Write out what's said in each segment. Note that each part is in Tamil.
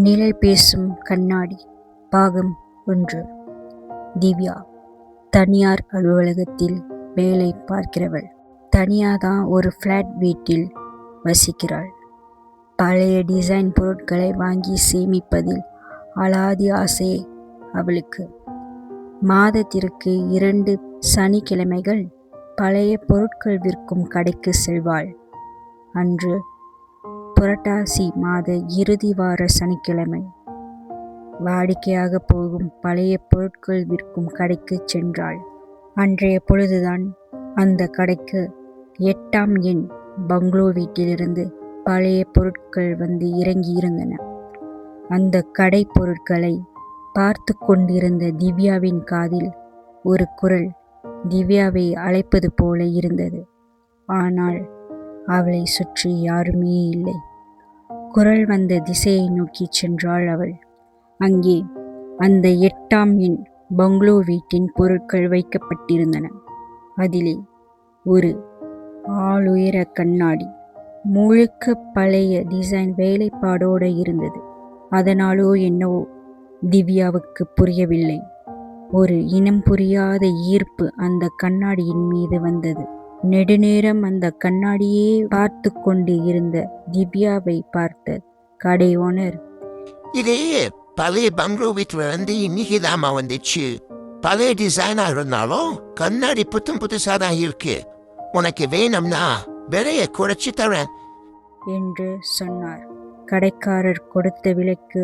நிழல் பேசும் கண்ணாடி பாகம் 1. திவ்யா தனியார் அலுவலகத்தில் வேலை பார்க்கிறவள். தனியாதான் ஒரு ஃப்ளாட் வீட்டில் வசிக்கிறாள். பழைய டிசைன் பொருட்களை வாங்கி சேமிப்பதில் அலாதி ஆசை அவளுக்கு. மாதத்திற்கு 2 சனிக்கிழமைகள் பழைய பொருட்கள் விற்கும் கடைக்கு செல்வாள். அன்று புரட்டாசி மாத இறுதி வார சனிக்கிழமை. வாடிக்கையாக போகும் பழைய பொருட்கள் விற்கும் கடைக்கு சென்றாள். அன்றைய பொழுதுதான் அந்த கடைக்கு 8ஆம் எண் பங்களோ வீட்டிலிருந்து பழைய பொருட்கள் வந்து இறங்கியிருந்தன. அந்த கடை பொருட்களை பார்த்து கொண்டிருந்த திவ்யாவின் காதில் ஒரு குரல் திவ்யாவை அழைப்பது போல இருந்தது. ஆனால் அவளை சுற்றி யாருமே இல்லை. குரல் வந்த திசையை நோக்கி சென்றாள் அவள். அங்கே அந்த 8ஆம் எண் பங்களோ வீட்டின் பொருட்கள் வைக்கப்பட்டிருந்தன. அதிலே ஒரு ஆளுயர கண்ணாடி முழுக்க பழைய டிசைன் வேலைப்பாடோடு இருந்தது. அதனாலோ என்னவோ திவ்யாவுக்கு புரியவில்லை, ஒரு இனம் புரியாத ஈர்ப்பு அந்த கண்ணாடியின் மீது வந்தது. நெடுநேரம் அந்த கண்ணாடியே பார்த்து கொண்டு இருந்த திவ்யாவை பார்த்த கடை ஓனர், இதே பழைய பங்களோ வீட்டுல இருந்து இன்னைக்கு தாமா வந்துச்சு. பழைய டிசைனா இருந்தாலும் கண்ணாடி புதுசா தான் இருக்கு. உனக்கு வேணும்னா விலைய குறைச்சி தரேன் என்று சொன்னார். கடைக்காரர் கொடுத்த விலைக்கு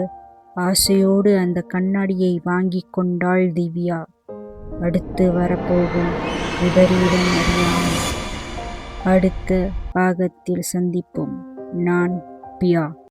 ஆசையோடு அந்த கண்ணாடியை வாங்கி கொண்டாள் திவ்யா. அடுத்து வரப்போகும் விபரீதம் அறியாமல் அடுத்த பாகத்தில் சந்திப்போம். நான் பியா.